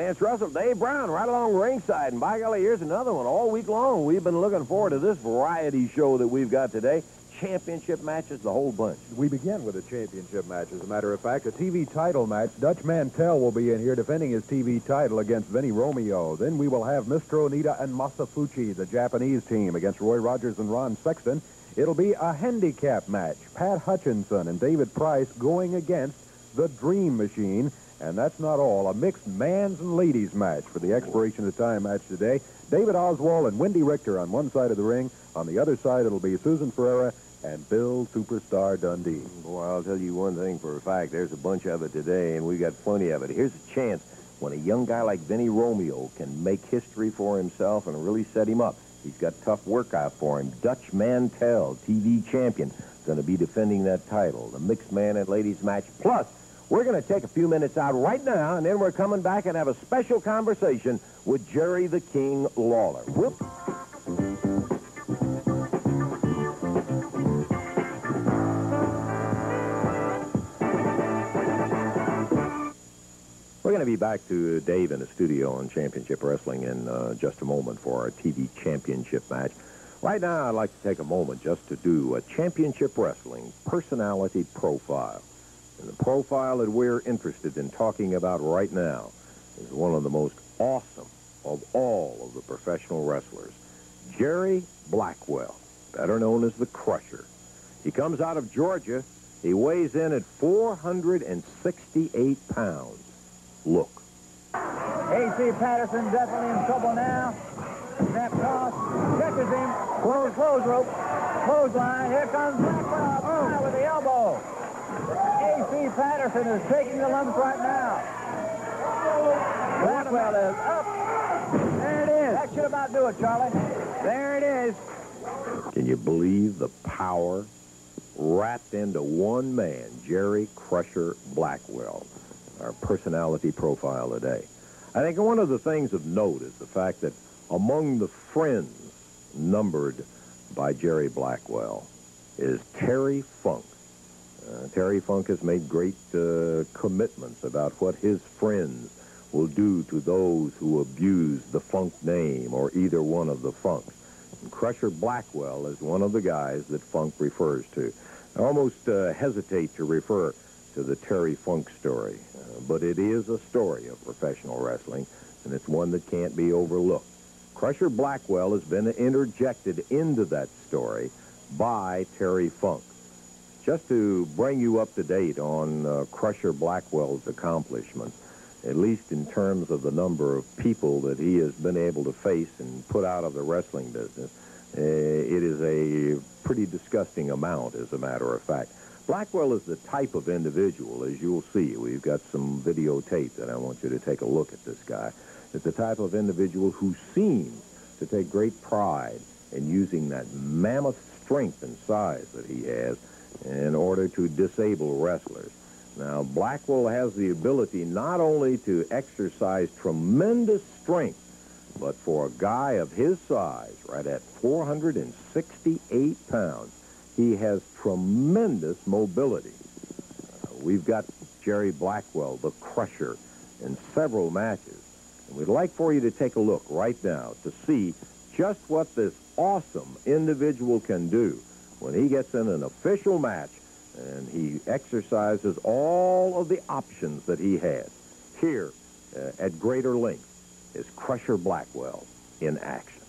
Lance Russell, Dave Brown, right along ringside. And by golly, here's another one all week long. We've been looking forward to this variety show that we've got today. Championship matches, the whole bunch. We begin with a championship match, as a matter of fact. A TV title match. Dutch Mantel will be in here defending his TV title against Vinny Romeo. Then we will have Mr. Onita and Masa Fuchi, the Japanese team, against Roy Rodgers and Ron Sexton. It'll be a handicap match. Pat Hutchinson and David Price going against the Dream Machine. And that's not all. A mixed man's and ladies match for the expiration of time match today. David Oswald and Wendi Richter on one side of the ring. On the other side, it'll be Suzette Ferrera and Bill Superstar Dundee. Boy, I'll tell you one thing for a fact. There's a bunch of it today, and we got plenty of it. Here's a chance when a young guy like Vinny Romeo can make history for himself and really set him up. He's got tough work out for him. Dutch Mantel, TV champion, going to be defending that title. The mixed man and ladies match. Plus, we're going to take a few minutes out right now, and then we're coming back and have a special conversation with Jerry the King Lawler. Whoop. We're going to be back to Dave in the studio on Championship Wrestling in just a moment for our TV Championship match. Right now, I'd like to take a moment just to do a Championship Wrestling personality profile. And the profile that we're interested in talking about right now is one of the most awesome of all of the professional wrestlers, Jerry Blackwell, better known as the Crusher. He comes out of Georgia. He weighs in at 468 pounds. Look. A.C. Patterson definitely in trouble now. Snap toss. Catches him. Close rope. Clothesline. Here comes Blackwell. With the elbow. A.C. Patterson is taking the lumps right now. Blackwell is up. There it is. That should about do it, Charlie. There it is. Can you believe the power wrapped into one man, Jerry Crusher Blackwell? Our personality profile today. I think one of the things of note is the fact that among the friends numbered by Jerry Blackwell is Terry Funk. Terry Funk has made great commitments about what his friends will do to those who abuse the Funk name or either one of the Funks. And Crusher Blackwell is one of the guys that Funk refers to. I almost hesitate to refer to the Terry Funk story, but it is a story of professional wrestling, and it's one that can't be overlooked. Crusher Blackwell has been interjected into that story by Terry Funk. Just to bring you up to date on Crusher Blackwell's accomplishments, at least in terms of the number of people that he has been able to face and put out of the wrestling business, it is a pretty disgusting amount, as a matter of fact. Blackwell is the type of individual, as you'll see. We've got some videotape that I want you to take a look at this guy. It's the type of individual who seems to take great pride in using that mammoth strength and size that he has in order to disable wrestlers. Now, Blackwell has the ability not only to exercise tremendous strength, but for a guy of his size, right at 468 pounds, he has tremendous mobility. We've got Jerry Blackwell, the Crusher, in several matches. And we'd like for you to take a look right now to see just what this awesome individual can do when he gets in an official match and he exercises all of the options that he has. Here, at greater length, is Crusher Blackwell in action.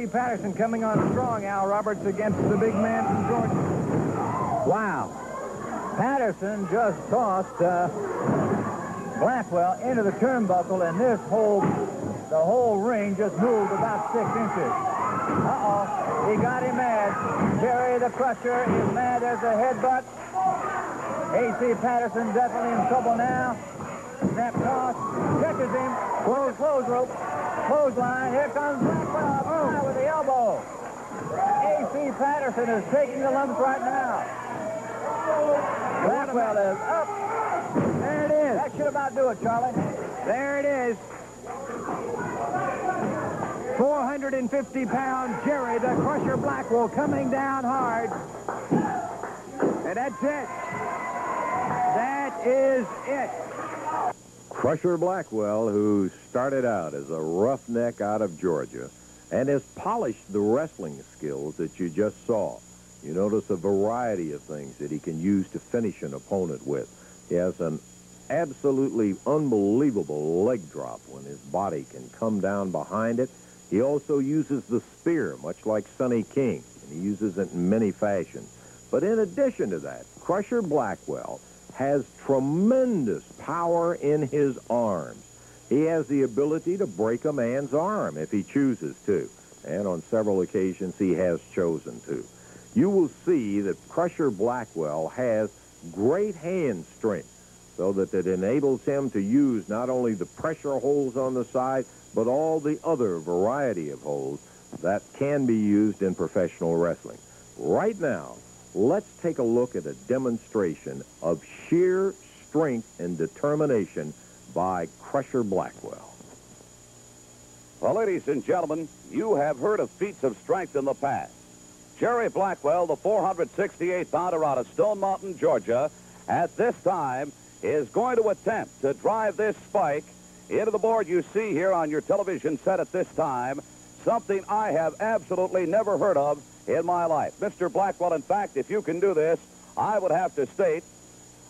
A.C. Patterson coming on strong, Al Roberts, against the big man from Georgia. Wow. Patterson just tossed Blackwell into the turnbuckle, and the whole ring just moved about 6 inches. Uh-oh. He got him mad. Jerry the Crusher is mad. There's a headbutt. A.C. Patterson definitely in trouble now. Snap toss. Catches him. Close rope. Clothesline. Here comes Blackwell. Oh, with the elbow. A.C. Patterson is taking the lumps right now. Blackwell is up. There it is. That should about do it, Charlie. There it is. 450-pound Jerry the Crusher Blackwell coming down hard. And that's it. That is it. Crusher Blackwell, who started out as a roughneck out of Georgia and has polished the wrestling skills that you just saw. You notice a variety of things that he can use to finish an opponent with. He has an absolutely unbelievable leg drop when his body can come down behind it. He also uses the spear, much like Sonny King, and he uses it in many fashions. But in addition to that, Crusher Blackwell has tremendous power in his arms. He has the ability to break a man's arm if he chooses to, and on several occasions he has chosen to. You will see that Crusher Blackwell has great hand strength, so that it enables him to use not only the pressure holds on the side, but all the other variety of holds that can be used in professional wrestling. Right now, let's take a look at a demonstration of sheer strength and determination by Crusher Blackwell. Well, ladies and gentlemen, you have heard of feats of strength in the past. Jerry Blackwell, the 468-pounder out of Stone Mountain, Georgia, at this time is going to attempt to drive this spike into the board you see here on your television set at this time, something I have absolutely never heard of in my life. Mr. Blackwell, in fact, if you can do this, I would have to state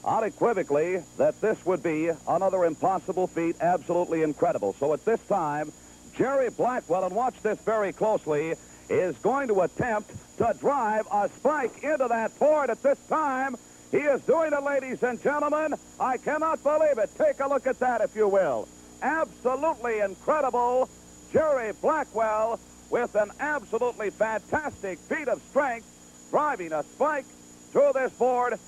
unequivocally that this would be another impossible feat, absolutely incredible. So at this time, Jerry Blackwell, and watch this very closely, is going to attempt to drive a spike into that board at this time. He is doing it, ladies and gentlemen. I cannot believe it. Take a look at that, if you will. Absolutely incredible. Jerry Blackwell with an absolutely fantastic feat of strength, driving a spike through this board.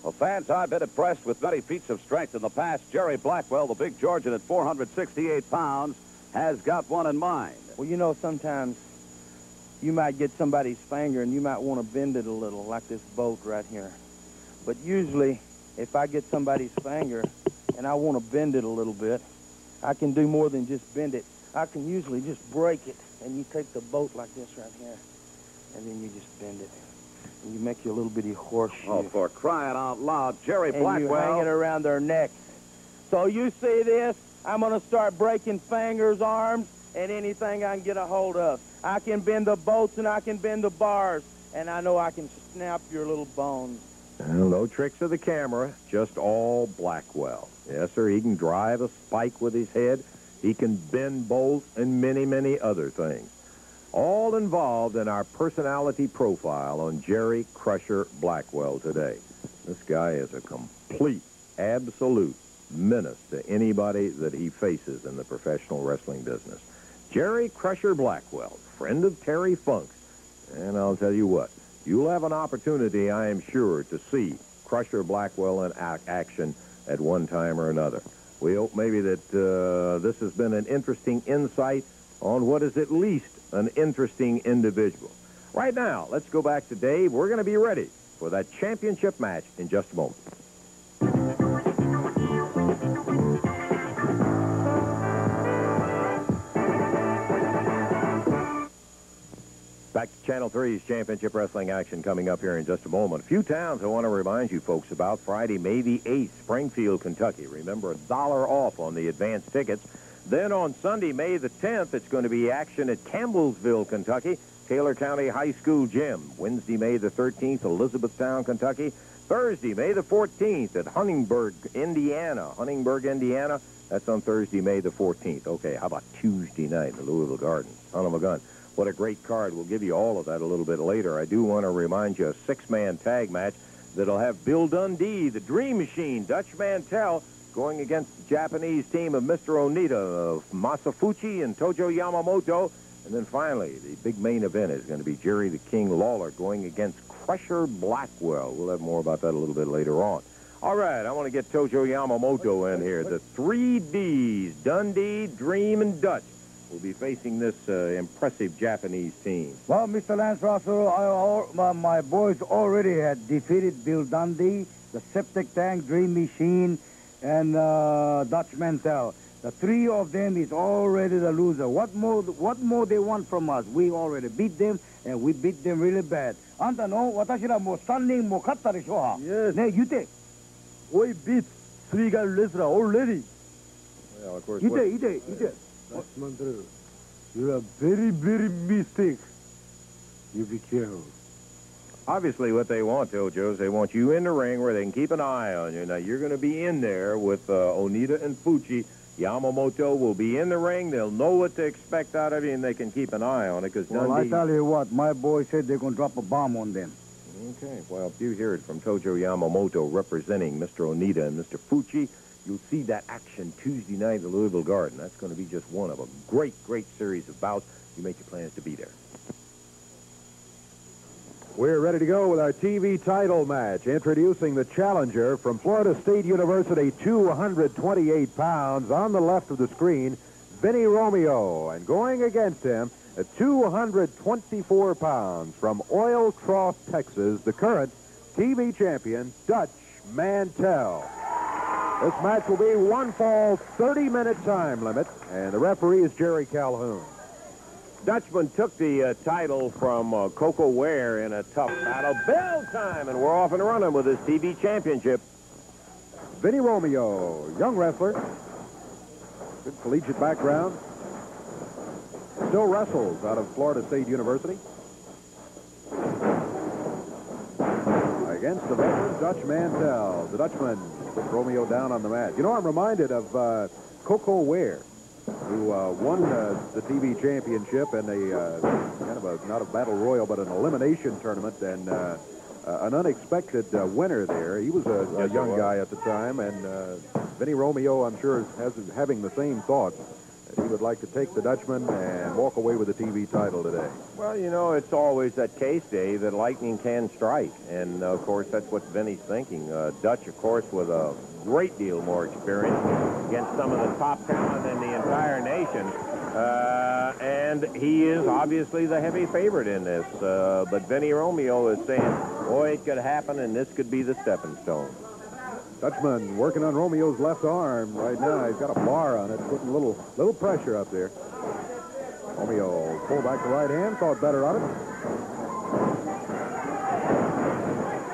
Well, fans, I've been impressed with many feats of strength in the past. Jerry Blackwell, the big Georgian at 468 pounds, has got one in mind. Well, you know, sometimes you might get somebody's finger and you might want to bend it a little, like this bolt right here. But usually, if I get somebody's finger and I want to bend it a little bit, I can do more than just bend it. I can usually just break it, and you take the bolt like this right here, and then you just bend it. And you make your little bitty horseshoe. Oh, for crying out loud, Jerry and Blackwell. you hang it around their necks. So you see this? I'm going to start breaking fingers, arms, and anything I can get a hold of. I can bend the bolts and I can bend the bars, and I know I can snap your little bones. Well, no tricks of the camera, just all Blackwell. Yes, sir, he can drive a spike with his head. He can bend bolts and many, many other things. All involved in our personality profile on Jerry Crusher Blackwell today. This guy is a complete, absolute menace to anybody that he faces in the professional wrestling business. Jerry Crusher Blackwell, friend of Terry Funk's. And I'll tell you what, you'll have an opportunity, I am sure, to see Crusher Blackwell in action at one time or another. We hope maybe that this has been an interesting insight on what is at least an interesting individual. Right now, let's go back to Dave. We're going to be ready for that championship match in just a moment. Back to Channel 3's Championship Wrestling action coming up here in just a moment. A few towns I want to remind you folks about. Friday, May the 8th, Springfield, Kentucky. Remember, $1 off on the advance tickets. Then on Sunday, May the 10th, it's going to be action at Campbellsville, Kentucky, Taylor County High School Gym. Wednesday, May the 13th, Elizabethtown, Kentucky. Thursday, May the 14th at Huntingburg, Indiana. That's on Thursday, May the 14th. Okay, how about Tuesday night in the Louisville Gardens? Son of a gun. What a great card. We'll give you all of that a little bit later. I do want to remind you a 6-man tag match that'll have Bill Dundee, the Dream Machine, Dutch Mantel, going against the Japanese team of Mr. Onita, of Masa Fuchi and Tojo Yamamoto. And then finally, the big main event is going to be Jerry the King Lawler going against Crusher Blackwell. We'll have more about that a little bit later on. All right, I want to get Tojo Yamamoto in here. The 3 Ds, Dundee, Dream, and Dutch, will be facing this impressive Japanese team. Well, Mr. Lance Russell, my boys already had defeated Bill Dundee, the Septic Tank, Dream Machine, and Dutch Mantel. The 3 of them is already the loser. What more they want from us? We already beat them, and we beat them really bad. Anta no, watashi ra mo standing mo katta desho ha? Yes. Ne, yute. We beat 3 guy wrestler already. Well, of course, Yute. That's Mantel. You're a very, very mistake. You be careful. obviously what they want, Tojo, is they want you in the ring where they can keep an eye on you. Now, you're going to be in there with Onita and Fuchi. Yamamoto will be in the ring. They'll know what to expect out of you, and they can keep an eye on it. Because well, I tell you what, my boy said they're going to drop a bomb on them. Okay, well, if you hear it from Tojo Yamamoto representing Mr. Onita and Mr. Fuchi, you'll see that action Tuesday night at the Louisville Garden. That's going to be just one of a great, great series of bouts. You make your plans to be there. We're ready to go with our TV title match. Introducing the challenger from Florida State University, 228 pounds, on the left of the screen, Vinny Romeo. And going against him at 224 pounds from Oil Trough, Texas, the current TV champion, Dutch Mantel. This match will be one fall, 30-minute time limit, and the referee is Jerry Calhoun. Dutchman took the title from Coco Ware in a tough battle. Bell time, and we're off and running with his TV championship. Vinny Romeo, young wrestler, good collegiate background, still wrestles out of Florida State University. Against the veteran Dutch Mantel. The Dutchman put Romeo down on the mat. You know, I'm reminded of Coco Ware, who won the TV championship in a kind of a, not a battle royal, but an elimination tournament, and an unexpected winner there. He was a young guy at the time, and Vinny Romeo, I'm sure, is having the same thoughts. He would like to take the Dutchman and walk away with the TV title today. Well, you know, it's always that case, Dave, that lightning can strike. And, of course, that's what Vinny's thinking. Dutch, of course, with a great deal more experience against some of the top talent in the entire nation. And he is obviously the heavy favorite in this. But Vinny Romeo is saying, boy, it could happen, and this could be the stepping stone. Dutchman working on Romeo's left arm right now. He's got a bar on it, putting a little pressure up there. Romeo pulled back the right hand, thought better on it.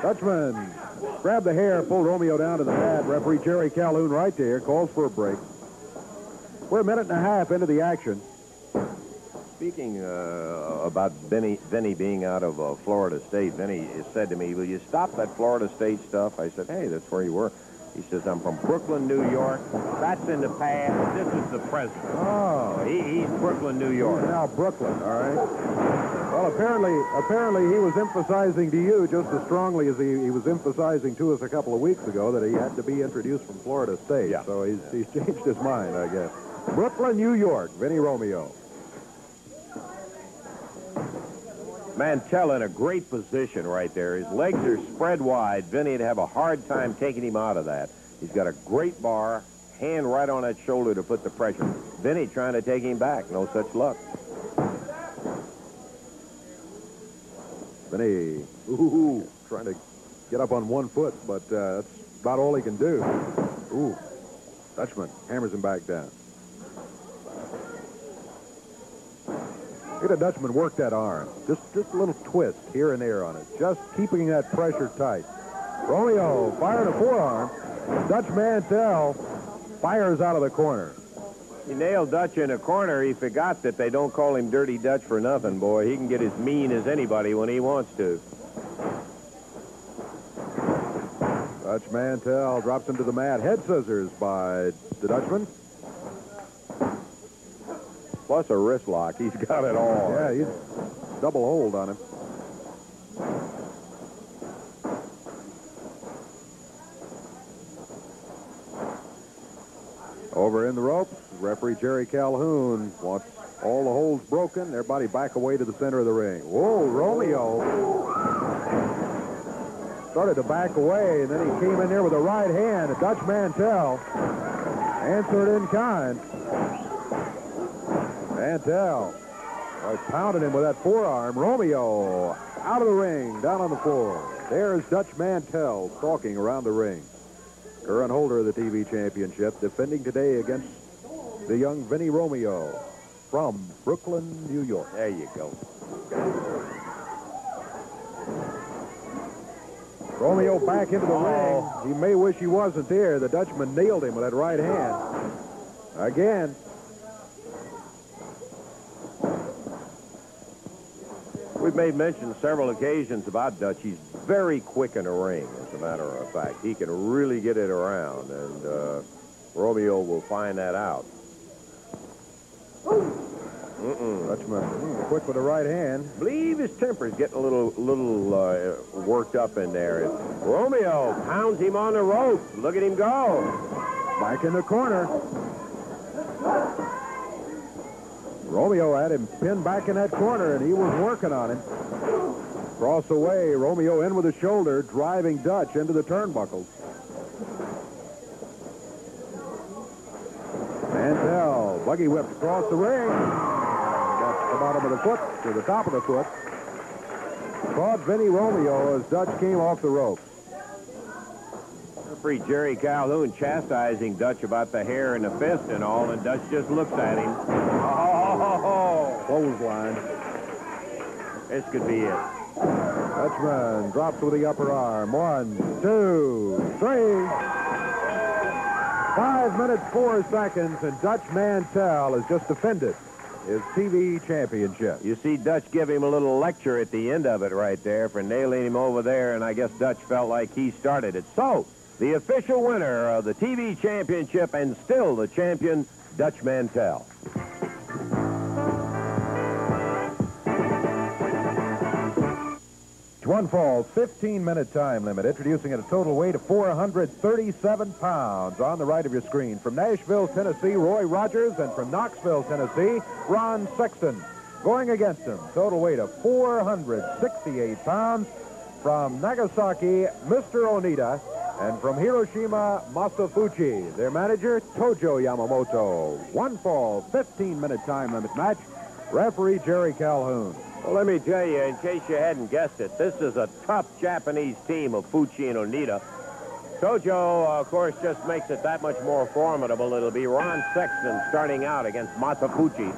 Dutchman grabbed the hair, pulled Romeo down to the mat. Referee Jerry Calhoun right there, calls for a break. We're a minute and a half into the action. Speaking about Vinny being out of Florida State, Vinny said to me, will you stop that Florida State stuff? I said, hey, that's where you were. He says, I'm from Brooklyn, New York. That's in the past. This is the present. Oh. He's Brooklyn, New York. Now Brooklyn, all right. Well, apparently he was emphasizing to you just as strongly as he was emphasizing to us a couple of weeks ago that he had to be introduced from Florida State. Yeah. So he's changed his mind, I guess. Brooklyn, New York, Vinny Romeo. Mantel in a great position right there. His legs are spread wide. Vinny'd have a hard time taking him out of that. He's got a great bar, hand right on that shoulder to put the pressure. Vinny trying to take him back. No such luck. Vinny, trying to get up on one foot, but that's about all he can do. Ooh, Dutchman hammers him back down. Look at the Dutchman work that arm. Just a little twist here and there on it. Just keeping that pressure tight. Romeo firing a forearm. Dutch Mantel fires out of the corner. He nailed Dutch in a corner. He forgot that they don't call him Dirty Dutch for nothing, boy. He can get as mean as anybody when he wants to. Dutch Mantel drops him to the mat. Head scissors by the Dutchman. plus a wrist lock. He's got it all. Yeah, he's double hold on him. Over in the ropes, referee Jerry Calhoun wants all the holds broken. Everybody back away to the center of the ring. Whoa, Romeo started to back away, and then he came in there with a right hand. Dutch Mantel answered in kind. Mantel pounded him with that forearm. Romeo out of the ring, down on the floor. There's Dutch Mantel stalking around the ring. Current holder of the TV championship, defending today against the young Vinny Romeo from Brooklyn, New York. There you go. Romeo back into the ring. He may wish he wasn't there. The Dutchman nailed him with that right hand. Again. We've made mention several occasions about Dutch. He's very quick in the ring, as a matter of fact. He can really get it around, and Romeo will find that out. Dutchman quick with the right hand. I believe his temper's getting a little worked up in there. Romeo pounds him on the rope. Look at him go. Back in the corner. Romeo had him pinned back in that corner, and he was working on him. Cross away, Romeo in with a shoulder, driving Dutch into the turnbuckles. Mantel, buggy whips across the ring. Got the bottom of the foot to the top of the foot. Caught Vinny Romeo as Dutch came off the ropes. Referee Jerry Calhoun chastising Dutch about the hair and the fist and all, and Dutch just looks at him. Oh! Clothesline. This could be it. Dutchman drops with the upper arm. 1, 2, 3. 5 minutes, 4 seconds, and Dutch Mantel has just defended his TV championship. You see Dutch give him a little lecture at the end of it right there for nailing him over there, and I guess Dutch felt like he started it. So, the official winner of the TV championship and still the champion, Dutch Mantel. One fall, 15-minute time limit, introducing at a total weight of 437 pounds. On the right of your screen, from Nashville, Tennessee, Roy Rodgers, and from Knoxville, Tennessee, Ron Sexton. Going against him, total weight of 468 pounds, from Nagasaki, Mr. Onita, and from Hiroshima, Masa Fuchi. Their manager, Tojo Yamamoto. One fall, 15-minute time limit match. Referee Jerry Calhoun. Well, let me tell you, in case you hadn't guessed it, this is a tough Japanese team of Fuchi and Onita. Tojo, of course, just makes it that much more formidable. It'll be Ron Sexton starting out against Masa Fuchi.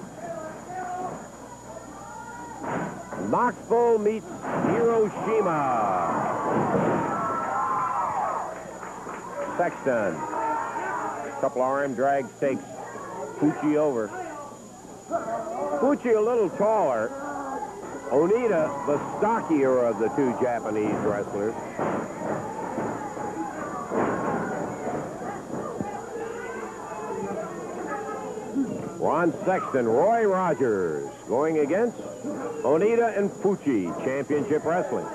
Knoxville meets Hiroshima. Sexton. Couple arm drags takes Fuchi over. Fuchi a little taller. Onita, the stockier of the two Japanese wrestlers. Ron Sexton, Roy Rodgers, going against Onita and Fuchi, Championship Wrestling.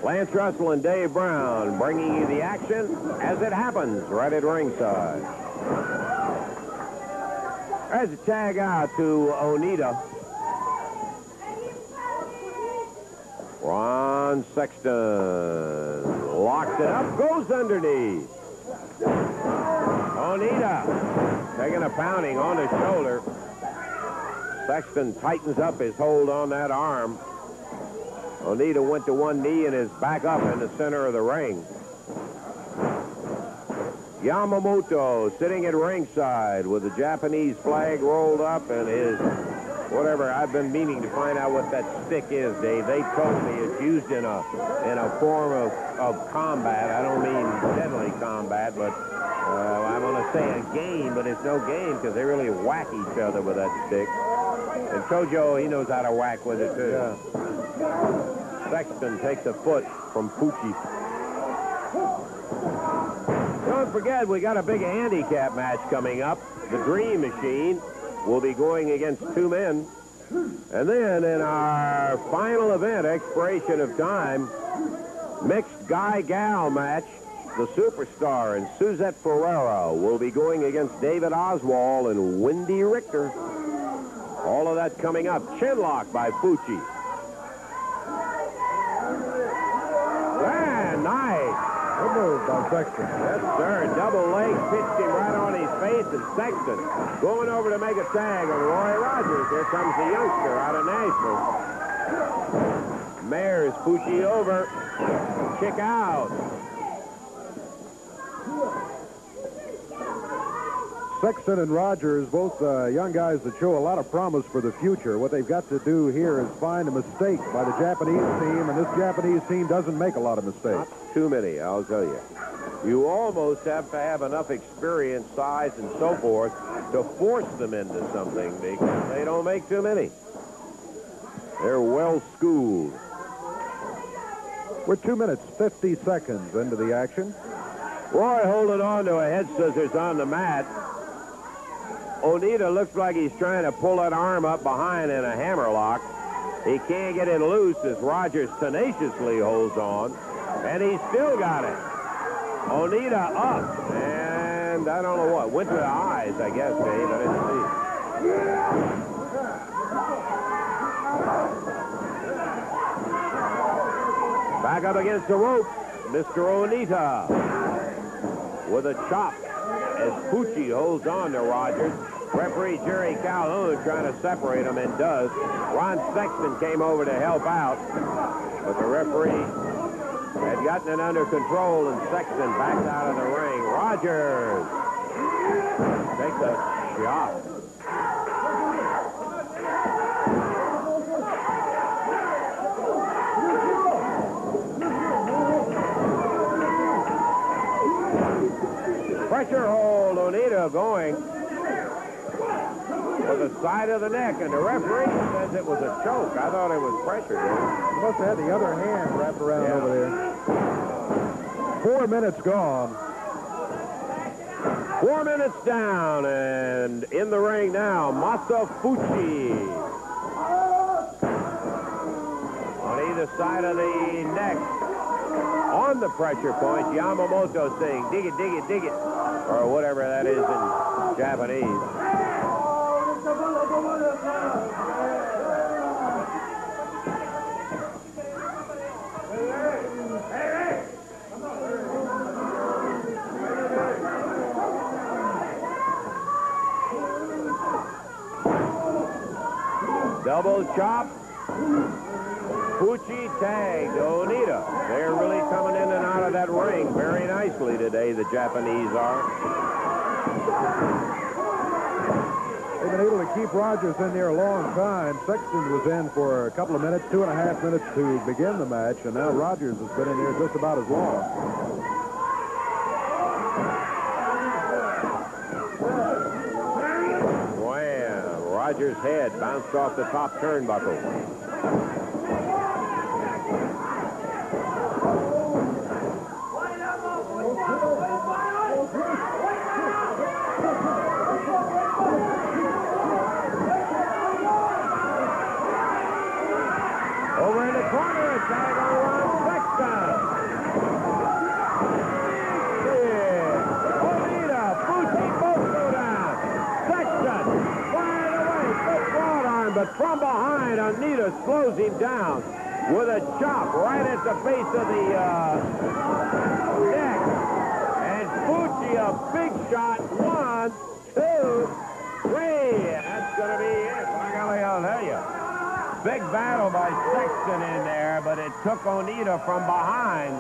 Lance Russell and Dave Brown bringing you the action as it happens right at ringside. There's a tag out to Onita. Ron Sexton locks it up, goes underneath. Onita taking a pounding on his shoulder. Sexton tightens up his hold on that arm. Onita went to one knee and is back up in the center of the ring. Yamamoto sitting at ringside with the Japanese flag rolled up and his whatever. I've been meaning to find out what that stick is, Dave. They told me it's used in a form of combat. I don't mean deadly combat, but I'm going to say a game, but it's no game because they really whack each other with that stick. And Tojo, he knows how to whack with it, too. Yeah. Sexton takes a foot from Fuchi. Don't forget, we got a big handicap match coming up. The Dream Machine will be going against two men. And then in our final event, expiration of time, mixed guy-gal match, the Superstar and Suzette Ferrera will be going against David Oswald and Wendi Richter. All of that coming up. Chinlock by Fuchi. Nice. Good move by Sexton. Yes, sir. Double leg, pitched him right on his face, and Sexton going over to make a tag on Roy Rodgers. Here comes the youngster out of Nashville. Mares Fuchi over. Kick out. Sexton and Rodgers, both young guys that show a lot of promise for the future. What they've got to do here is find a mistake by the Japanese team, and this Japanese team doesn't make a lot of mistakes. Not too many, I'll tell you. You almost have to have enough experience, size, and so forth to force them into something because they don't make too many. They're well schooled. We're 2 minutes, 50 seconds into the action. Roy holding on to a head scissors on the mat. Onita looks like he's trying to pull that arm up behind in a hammerlock. He can't get it loose as Rodgers tenaciously holds on. And he's still got it. Onita up. And I don't know what. Went to the eyes, I guess, Dave. I didn't see. Back up against the rope. Mr. Onita with a chop as Fuchi holds on to Rodgers. Referee Jerry Calhoun trying to separate them and does. Ron Sexton came over to help out, but the referee had gotten it under control, and Sexton backed out of the ring. Rodgers takes a shot. Pressure hold, Onita going to the side of the neck, and the referee says it was a choke. I thought it was pressure. He must have had the other hand wrapped around over there. 4 minutes gone. 4 minutes down, and in the ring now, Masa Fuchi. On either side of the neck. On the pressure point, Yamamoto saying, dig it, dig it, dig it. Or whatever that is in Japanese. Double chop. Fuchi tagged Onita. They're really coming in and out of that ring very nicely today, the Japanese are. They've been able to keep Rodgers in there a long time. Sexton was in for a couple of minutes, 2.5 minutes to begin the match, and now Rodgers has been in there just about as long. Wow, Rodgers' head bounced off the top turnbuckle. Over in the corner, a tag on Ron Sexton. Yeah. Onita, Fuchi, both go down. Sexton firing away, good broad arm, but from behind, Onita slows him down with a chop right at the base of the neck. And Fuchi, a big shot. 1, 2, 3. And that's going to be it. By golly, I'll tell you. Big battle by Sexton in there, but it took Onita from behind.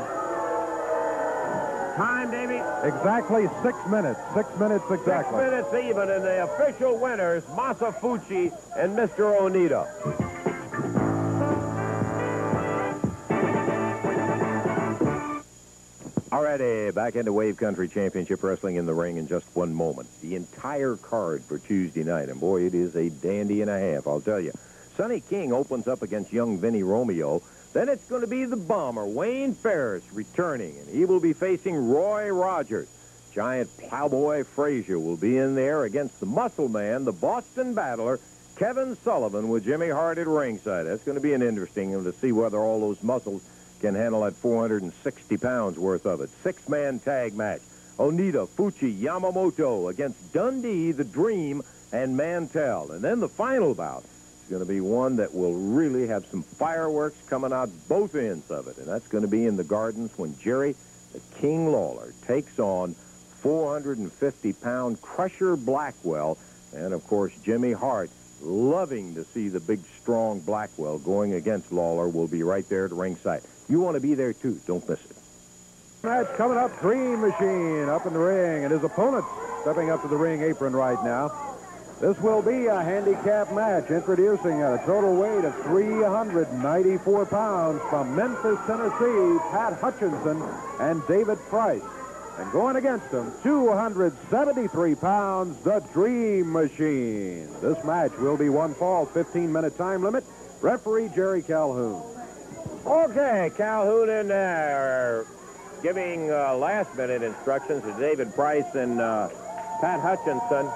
Time, Davey? Exactly 6 minutes. 6 minutes exactly. 6 minutes even, and the official winners, Masa Fuchi and Mr. Onita. Alrighty, back into Wave Country Championship Wrestling in the ring in just one moment. The entire card for Tuesday night, and boy, it is a dandy and a half, I'll tell you. Sonny King opens up against young Vinny Romeo. Then it's going to be the bomber, Wayne Ferris, returning, and he will be facing Roy Rodgers. Giant Plowboy Frazier will be in there against the Muscle Man, the Boston Battler, Kevin Sullivan, with Jimmy Hart at ringside. That's going to be an interesting one to see whether all those muscles can handle that 460 pounds worth of it. Six-man tag match. Onita, Fuchi, Yamamoto against Dundee, the Dream, and Mantel. And then the final bout is going to be one that will really have some fireworks coming out both ends of it. And that's going to be in the Gardens when Jerry the King Lawler takes on 450-pound Crusher Blackwell. And, of course, Jimmy Hart, loving to see the big, strong Blackwell going against Lawler, will be right there at ringside. You want to be there, too. Don't miss it. Match coming up, Dream Machine up in the ring, and his opponent stepping up to the ring apron right now. This will be a handicap match, introducing at a total weight of 394 pounds from Memphis, Tennessee, Pat Hutchinson and David Price. And going against him, 273 pounds, the Dream Machine. This match will be one fall, 15-minute time limit. Referee Jerry Calhoun. Okay, Calhoun in there, giving last-minute instructions to David Price and Pat Hutchinson.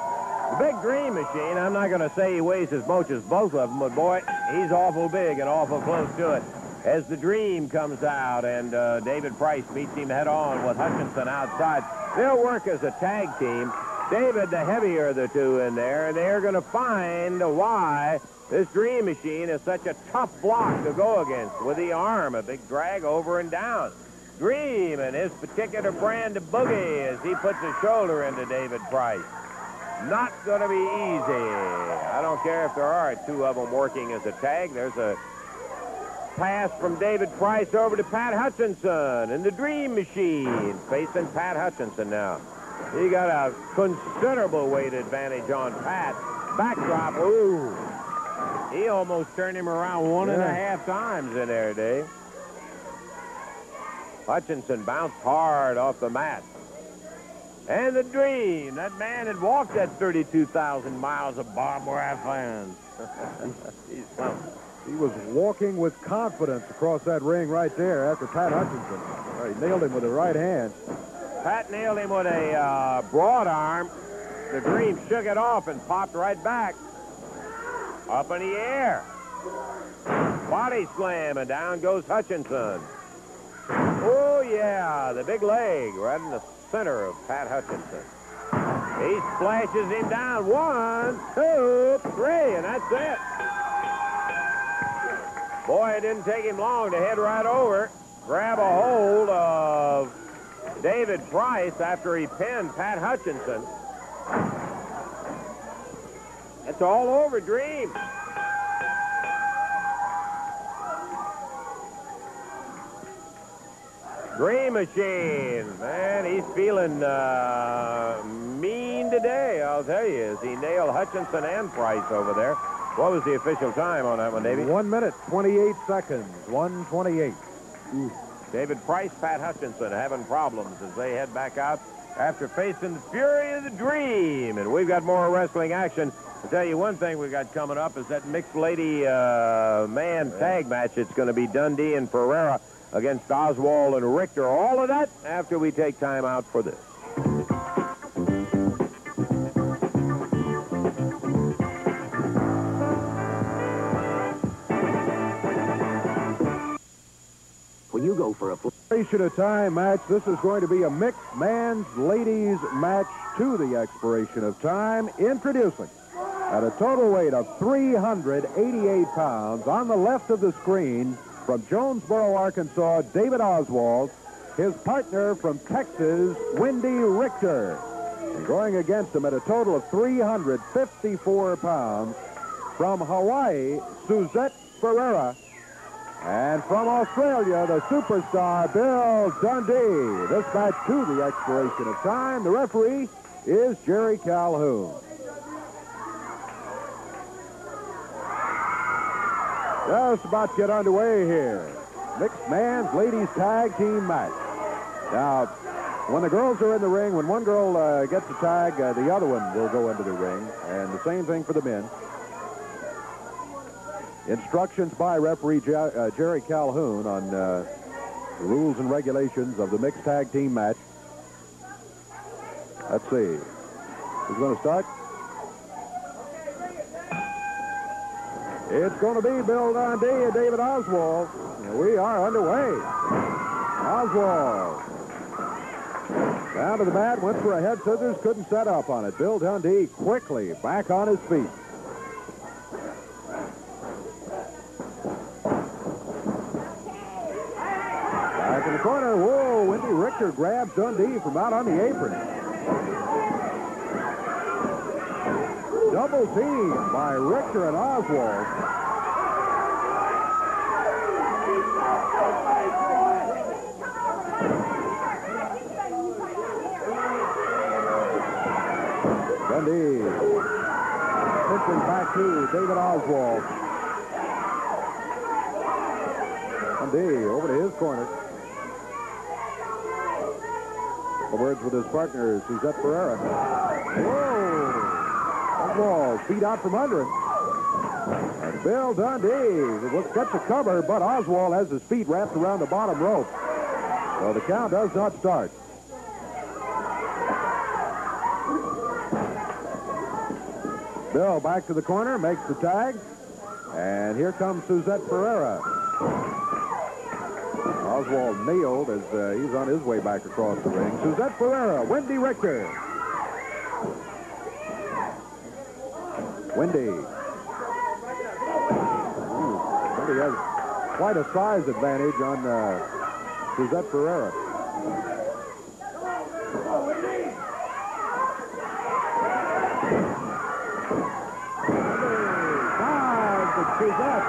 The big Dream Machine, I'm not going to say he weighs as much as both of them, but, boy, he's awful big and awful close to it. As the Dream comes out and David Price meets him head-on with Hutchinson outside, they'll work as a tag team. David, the heavier of the two in there, and they're going to find why this Dream Machine is such a tough block to go against with the arm, a big drag over and down. Dream and his particular brand of boogie as he puts his shoulder into David Price. Not going to be easy. I don't care if there are two of them working as a tag. There's a pass from David Price over to Pat Hutchinson and the Dream Machine facing Pat Hutchinson now. He got a considerable weight advantage on Pat. Backdrop, ooh. He almost turned him around one and a half times in there, Dave. Hutchinson bounced hard off the mat. And the Dream, that man had walked that 32,000 miles of barbed wire fence. He's something. He was walking with confidence across that ring right there after Pat Hutchinson. He nailed him with the right hand. Pat nailed him with a broad arm. The Dream shook it off and popped right back. Up in the air. Body slam, and down goes Hutchinson. Oh, yeah, the big leg right in the center of Pat Hutchinson. He splashes him down. 1, 2, 3, and that's it. Boy, it didn't take him long to head right over, grab a hold of David Price after he pinned Pat Hutchinson. It's all over, Dream. Dream Machine, man, he's feeling mean today, I'll tell you, as he nailed Hutchinson and Price over there. What was the official time on that one, Davey? 1 minute, 28 seconds, 1:28. David Price, Pat Hutchinson having problems as they head back out after facing the fury of the Dream. And we've got more wrestling action. I'll tell you one thing we've got coming up is that mixed lady man tag match. It's going to be Dundee and Ferrera against Oswald and Richter. All of that after we take time out for this. When you go for a Expiration of time match, this is going to be a mixed man's ladies match to the expiration of time. Introducing at a total weight of 388 pounds on the left of the screen from Jonesboro, Arkansas, David Oswald, his partner from Texas, Wendi Richter. And going against him at a total of 354 pounds from Hawaii, Suzette Ferrera. And from Australia, the superstar, Bill Dundee. This match to the expiration of time. The referee is Jerry Calhoun. Just about to get underway here. Mixed man's ladies tag team match. Now, when the girls are in the ring, when one girl gets a tag, the other one will go into the ring. And the same thing for the men. Instructions by referee Jerry Calhoun on the rules and regulations of the mixed tag team match. Let's see. Who's going to start? It's going to be Bill Dundee and David Oswald. We are underway. Oswald. Down to the mat, went for a head scissors, couldn't set up on it. Bill Dundee quickly back on his feet. Back in the corner. Whoa, Wendi Richter grabs Dundee from out on the apron. Double team by Richter and Oswald. Dundee pitching back to David Oswald. Dundee over to his corner. The words with his partner, Suzette Ferrera. Whoa! Oswald beat out from under him. And Bill Dundee gets a cover, but Oswald has his feet wrapped around the bottom rope. So the count does not start. Bill back to the corner, makes the tag. And here comes Suzette Ferrera. Oswald nailed as he's on his way back across the ring. Suzette Ferrera, Wendi Richter. Wendi. Wendi has quite a size advantage on Suzette Ferrera. Suzette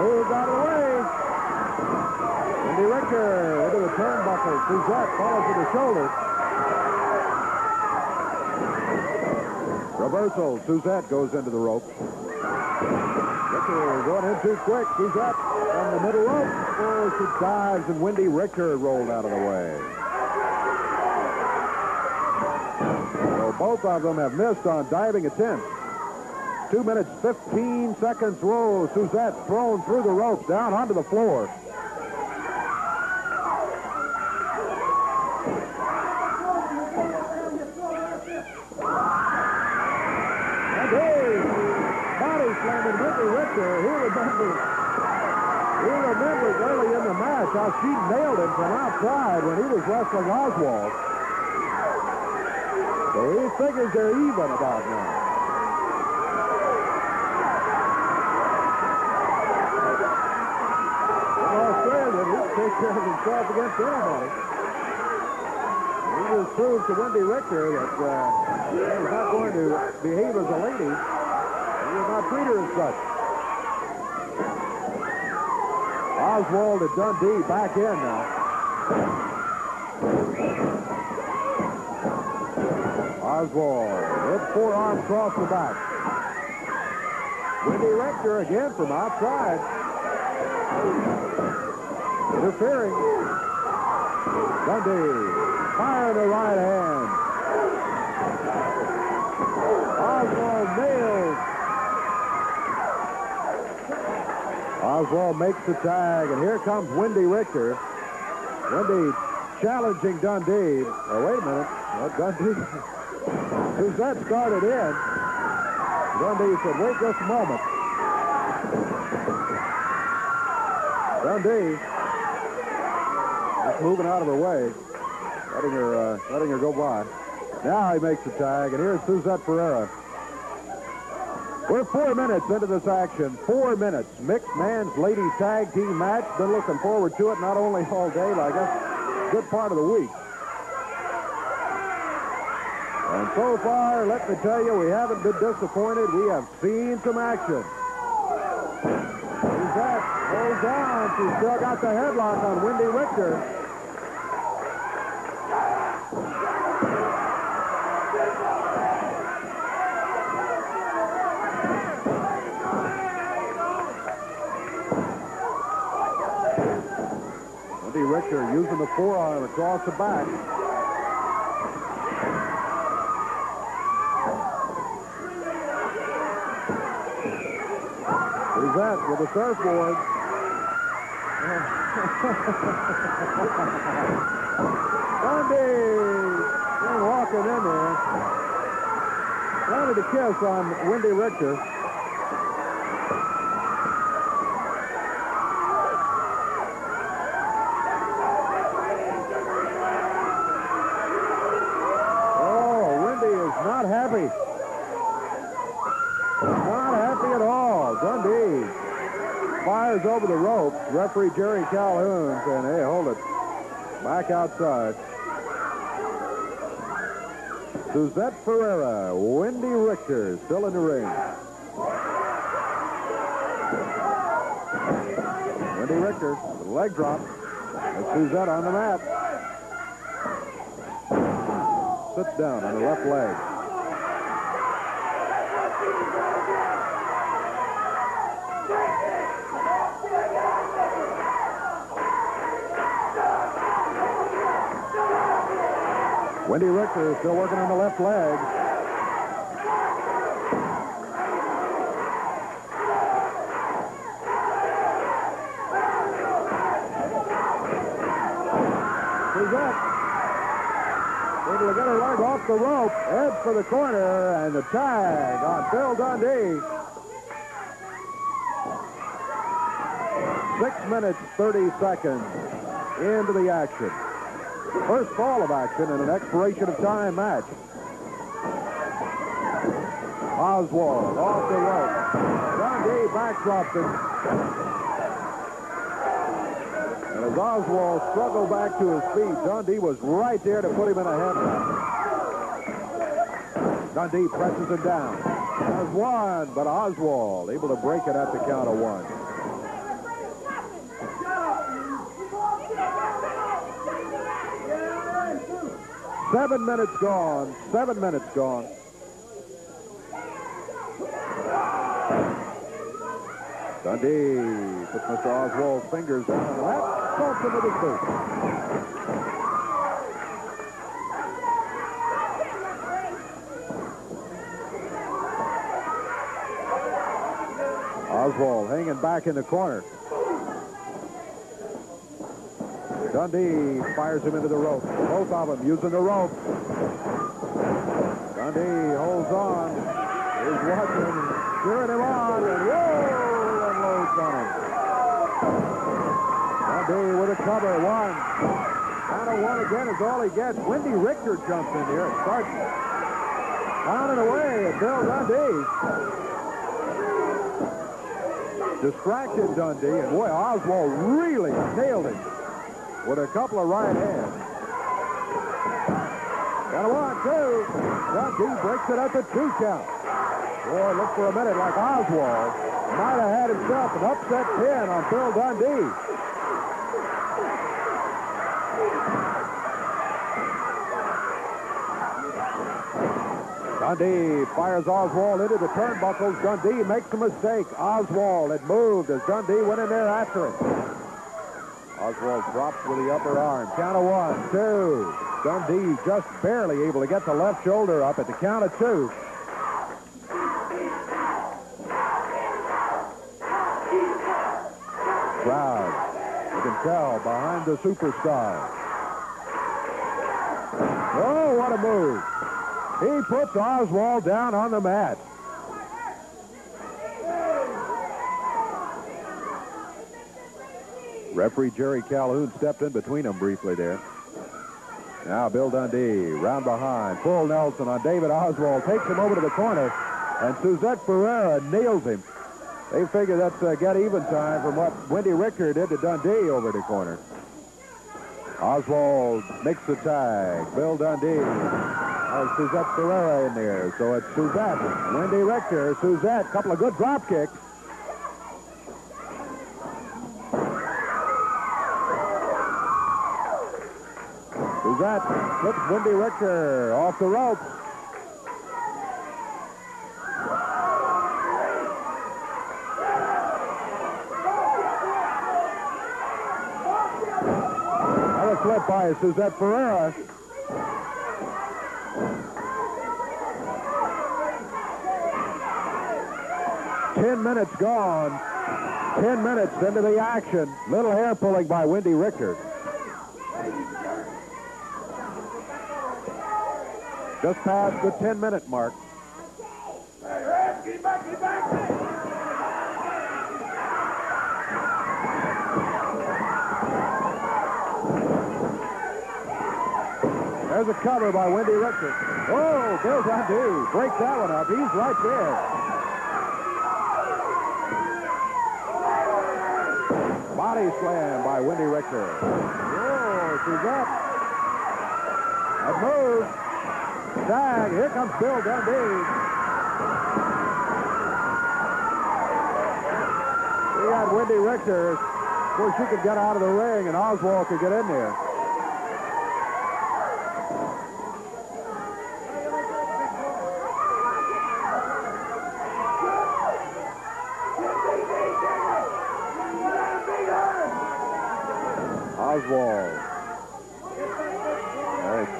moves out of the way. Wendi Richter into the turnbuckle. Suzette falls to the shoulder. Reversal. Suzette goes into the rope. Richter going in too quick. Suzette on the middle rope. Oh, she dives, and Wendi Richter rolled out of the way. So both of them have missed on diving attempts. 2 minutes, 15 seconds. Whoa, Suzette thrown through the ropes, down onto the floor. And hey, body slamming Wendi Richter. He remembers early in the match how she nailed him from outside when he was wrestling Oswald. So he figures they're even about now. Take care of himself against anybody. He just proved to Wendi Richter that he's not going to behave as a lady. He will not treat her as such. Oswald and Dundee back in now. Oswald with forearm across the back. Wendi Richter again from outside. Interfering. Dundee firing the right hand. Oswald nails. Oswald makes the tag, and here comes Wendi Richter. Wendi challenging Dundee. Oh, wait a minute. Well, Dundee. Suzette started in. Dundee said, wait just a moment. Dundee just moving out of her way, letting her go by. Now he makes the tag, and here's Suzette Ferrera. We're 4 minutes into this action. 4 minutes. Mixed man's ladies tag team match. Been looking forward to it not only all day, but I guess a good part of the week. And so far, let me tell you, we haven't been disappointed. We have seen some action. Suzette holds on. She's still got the headlock on Wendi Richter. Wendi Richter using the forearm across the back. Suzette with a surfboard. Dundee Landed a kiss on Wendi Richter. Not happy. Not happy at all. Dundee fires over the ropes. Referee Jerry Calhoun saying, hey, hold it. Back outside. Suzette Ferrera, Wendi Richter still in the ring. Wendi Richter with a leg drop. And Suzette on the mat. Sits down on the left leg. Wendi Richter is still working on the left leg. Suzette able to get her leg off the rope, heads for the corner, and the tag on Bill Dundee. 6 minutes, 30 seconds into the action. First fall of action in an expiration of time match. Oswald off the rope. Dundee backdrops it. And as Oswald struggled back to his feet, Dundee was right there to put him in a headlock. Dundee presses him down. Has one, but Oswald able to break it at the count of one. Seven minutes gone. 7 minutes gone. Dundee puts Mr. Oswald's fingers down on the mat. Bumps him with his boot. Oswald hanging back in the corner. Dundee fires him into the rope. Both of them using the rope. Dundee holds on. Is watching, cheering him on, and whoa, unloads on him. Dundee with a cover, one. Count of one again is all he gets. Wendi Richter jumps in here and starts pounding away at Bill Dundee. Distracted Dundee, and boy, Oswald really nailed him with a couple of right hands. Got a 1, 2. Dundee breaks it at the 2 count. Boy, looked for a minute like Oswald might have had himself an upset pin on Bill Dundee. Dundee fires Oswald into the turnbuckles. Dundee makes a mistake. Oswald had moved as Dundee went in there after him. Oswald drops with the upper arm. Count of 1, 2. Dundee just barely able to get the left shoulder up at the count of 2. Crowd, you can tell, behind the superstar. Oh, what a move. He puts Oswald down on the mat. Referee Jerry Calhoun stepped in between them briefly there. Now Bill Dundee, round behind. Full Nelson on David Oswald. Takes him over to the corner. And Suzette Ferrera nails him. They figure that's get even time from what Wendi Richter did to Dundee over the corner. Oswald makes the tag. Bill Dundee has Suzette Ferrera in there. So it's Suzette, Wendi Richter, Suzette. Couple of good drop kicks. Suzette flips Wendi Richter off the ropes. Another flip by Suzette Ferrera. Ten minutes gone. 10 minutes into the action. Little hair pulling by Wendi Richter. Just past the 10-minute mark. There's a cover by Wendi Richter. Oh, Bill Dundee breaks that one up. He's right there. Body slam by Wendi Richter. Oh, Suzette. That move. Tag. Here comes Bill Dundee. He had Wendi Richter. Of course, she could get out of the ring, and Oswald could get in there. Oswald.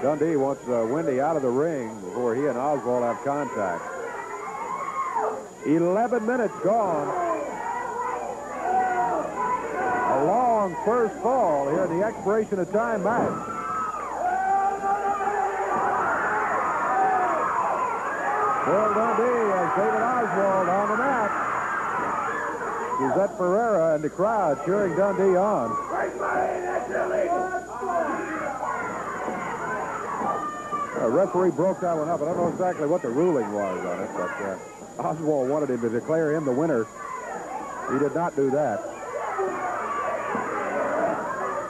Dundee wants Wendi out of the ring before he and Oswald have contact. 11 minutes gone. A long first fall here in the expiration of time match. Bill Dundee has David Oswald on the mat. Suzette Ferrera and the crowd cheering Dundee on. Referee broke that one up. I don't know exactly what the ruling was on it, but Oswald wanted him to declare him the winner. He did not do that.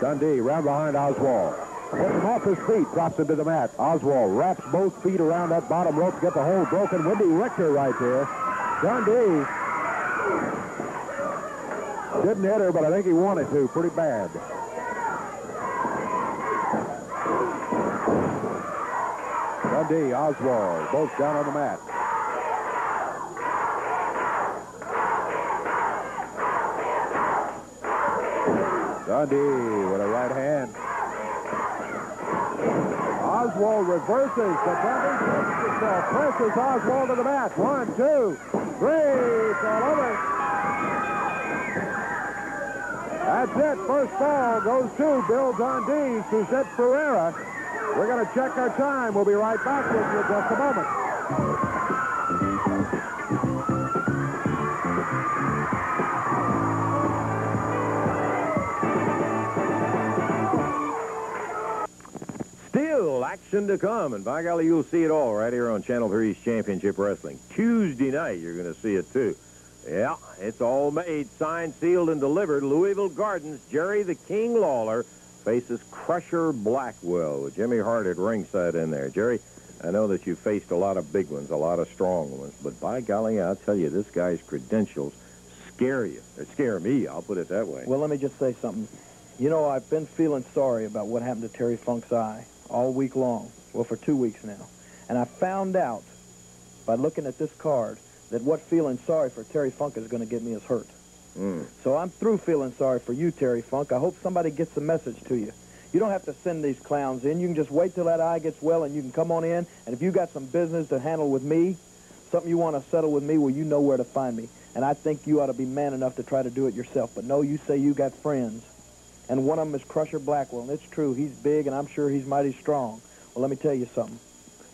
Dundee round behind Oswald. Gets him off his feet, drops him to the mat. Oswald wraps both feet around that bottom rope to get the hold broken. Wendi Richter right there. Dundee didn't hit her, but I think he wanted to pretty bad. Dundee, Oswald, both down on the mat. Dundee with a right hand. Oswald reverses, but Dundee takes himself, presses Oswald to the mat. 1, 2, 3, it's all over. That's it. First fall goes to Bill Dundee, Suzette Ferrera. We're going to check our time. We'll be right back with you in just a moment. Still action to come, and by golly, you'll see it all right here on Channel 3's Championship Wrestling. Tuesday night, you're going to see it, too. Yeah, it's all made, signed, sealed, and delivered. Louisville Gardens, Jerry the King Lawler faces Crusher Blackwell with Jimmy Hart at ringside in there. Jerry, I know that you faced a lot of big ones, a lot of strong ones, but by golly, I'll tell you, this guy's credentials scare you. They scare me, I'll put it that way. Well, let me just say something. You know, I've been feeling sorry about what happened to Terry Funk's eye all week long. Well, for 2 weeks now. And I found out by looking at this card that what feeling sorry for Terry Funk is going to get me is hurt. So I'm through feeling sorry for you, Terry Funk. I hope somebody gets the message to you. You don't have to send these clowns in. You can just wait till that eye gets well and you can come on in. And if you got some business to handle with me, something you want to settle with me, well, you know where to find me. And I think you ought to be man enough to try to do it yourself. But no, you say you got friends. And one of them is Crusher Blackwell. And it's true, he's big and I'm sure he's mighty strong. Well, let me tell you something.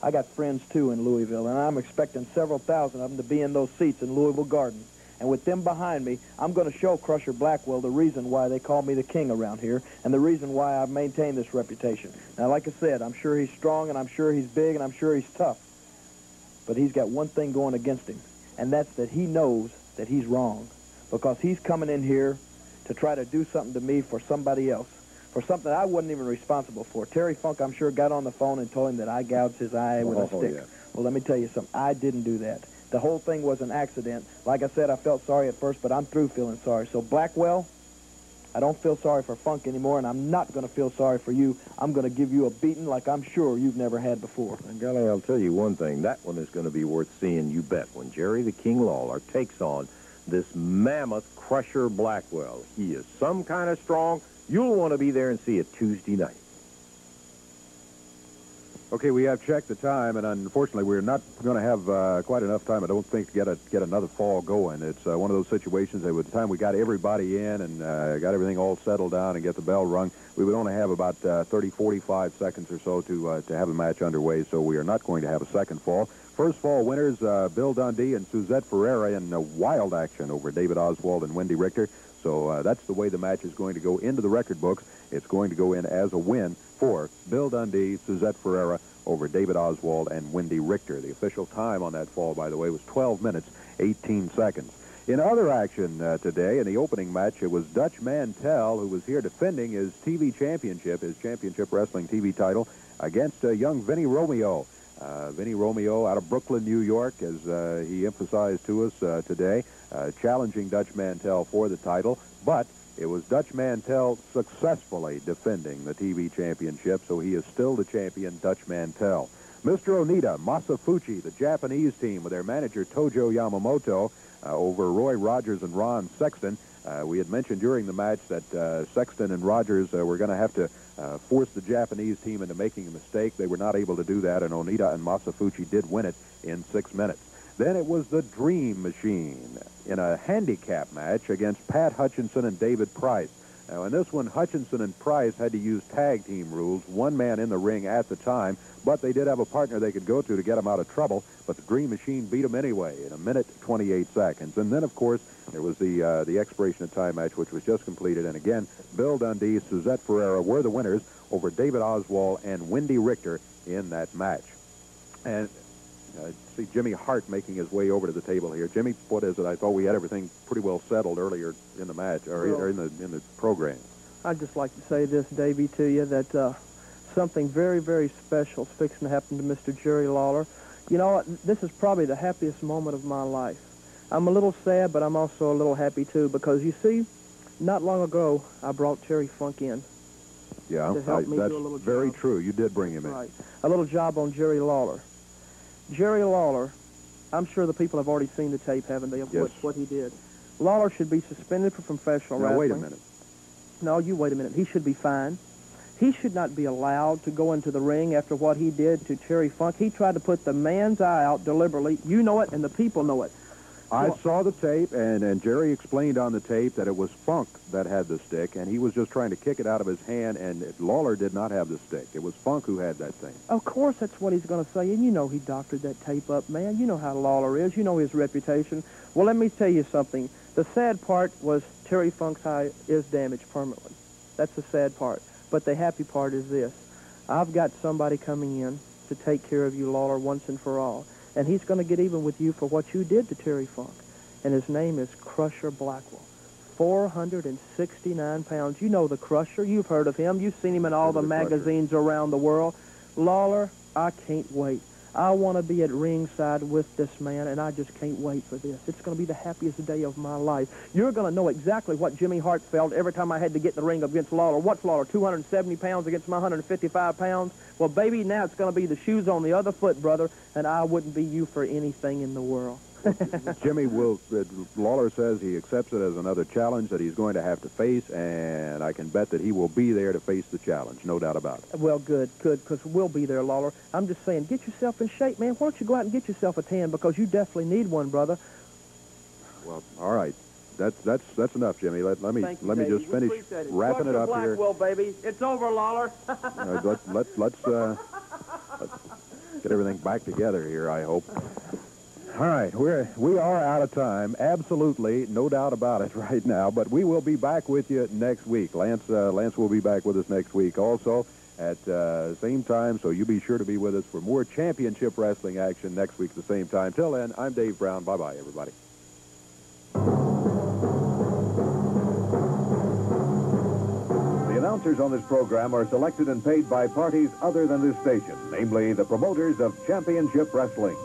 I got friends, too, in Louisville, and I'm expecting several thousand of them to be in those seats in Louisville Gardens. And with them behind me, I'm going to show Crusher Blackwell the reason why they call me the king around here and the reason why I've maintained this reputation. Now, like I said, I'm sure he's strong, and I'm sure he's big, and I'm sure he's tough. But he's got one thing going against him, and that's that he knows that he's wrong because he's coming in here to try to do something to me for somebody else, for something I wasn't even responsible for. Terry Funk, I'm sure, got on the phone and told him that I gouged his eye with a stick. Yeah. Well, let me tell you something. I didn't do that. The whole thing was an accident. Like I said, I felt sorry at first, but I'm through feeling sorry. So, Blackwell, I don't feel sorry for Funk anymore, and I'm not going to feel sorry for you. I'm going to give you a beating like I'm sure you've never had before. And golly, I'll tell you one thing. That one is going to be worth seeing, you bet, when Jerry the King Lawler takes on this mammoth Crusher Blackwell. He is some kind of strong. You'll want to be there and see it Tuesday night. Okay, we have checked the time, and unfortunately, we're not going to have quite enough time, I don't think, to get another fall going. It's one of those situations that by the time we got everybody in and got everything all settled down and get the bell rung, we would only have about 30, 45 seconds or so to have the match underway, so we are not going to have a second fall. First fall winners, Bill Dundee and Suzette Ferrera in wild action over David Oswald and Wendi Richter. So that's the way the match is going to go into the record books. It's going to go in as a win for Bill Dundee, Suzette Ferrera over David Oswald and Wendi Richter. The official time on that fall, by the way, was 12 minutes, 18 seconds. In other action today, in the opening match, it was Dutch Mantel who was here defending his TV championship, his championship wrestling TV title, against young Vinny Romeo. Vinny Romeo out of Brooklyn, New York, as he emphasized to us today, challenging Dutch Mantel for the title, but it was Dutch Mantel successfully defending the TV championship, so he is still the champion, Dutch Mantel. Mr. Onita, Masa Fuchi, the Japanese team with their manager Tojo Yamamoto over Roy Rodgers and Ron Sexton. We had mentioned during the match that Sexton and Rodgers were going to have to force the Japanese team into making a mistake. They were not able to do that, and Onita and Masa Fuchi did win it in 6 minutes. Then it was the Dream Machine in a handicap match against Pat Hutchinson and David Price. Now, in this one, Hutchinson and Price had to use tag team rules, one man in the ring at the time, but they did have a partner they could go to get them out of trouble, but the Dream Machine beat them anyway in 1 minute, 28 seconds. And then, of course, there was the expiration of time match, which was just completed, and again, Bill Dundee, Suzette Ferrera were the winners over David Oswald and Wendi Richter in that match. And see Jimmy Hart making his way over to the table here. Jimmy, what is it? I thought we had everything pretty well settled earlier in the match, or in the program. I'd just like to say this, Davey, to you, that something very, very special is fixing to happen to Mr. Jerry Lawler. You know, this is probably the happiest moment of my life. I'm a little sad, but I'm also a little happy, too, because, you see, not long ago, I brought Terry Funk in. Yeah, to help me that's do a little very job. true. You did bring him in. Right. A little job on Jerry Lawler. Jerry Lawler, I'm sure the people have already seen the tape, haven't they, of Yes. what he did. Lawler should be suspended from professional Now, wrestling. wait a minute. No, you wait a minute. He should be fined. He should not be allowed to go into the ring after what he did to Terry Funk. He tried to put the man's eye out deliberately. You know it, and the people know it. I saw the tape, and Jerry explained on the tape that it was Funk that had the stick, and he was just trying to kick it out of his hand, and Lawler did not have the stick. It was Funk who had that thing. Of course, that's what he's going to say, and you know he doctored that tape up, man. You know how Lawler is. You know his reputation. Well, let me tell you something. The sad part was Terry Funk's eye is damaged permanently. That's the sad part. But the happy part is this. I've got somebody coming in to take care of you, Lawler, once and for all. And he's going to get even with you for what you did to Terry Funk. And his name is Crusher Blackwell. 469 pounds. You know the Crusher. You've heard of him. You've seen him in all the magazines around the world. Lawler, I can't wait. I want to be at ringside with this man, and I just can't wait for this. It's going to be the happiest day of my life. You're going to know exactly what Jimmy Hart felt every time I had to get in the ring against Lawler. What's Lawler, 270 pounds against my 155 pounds? Well, baby, now it's going to be the shoes on the other foot, brother, and I wouldn't be you for anything in the world. Jimmy Lawler says he accepts it as another challenge that he's going to have to face, and I can bet that he will be there to face the challenge, no doubt about it. Well, good, because we'll be there, Lawler. I'm just saying, get yourself in shape, man. Why don't you go out and get yourself a tan, because you definitely need one, brother. Well, all right. That's enough, Jimmy. Let me just finish wrapping it up here. Blackwell, baby. It's over, Lawler. Let's get everything back together here, I hope. All right, we are out of time. Absolutely, no doubt about it right now. But we will be back with you next week. Lance will be back with us next week also at the same time. So you be sure to be with us for more championship wrestling action next week at the same time. Till then, I'm Dave Brown. Bye-bye, everybody. The announcers on this program are selected and paid by parties other than this station, namely the promoters of championship wrestling.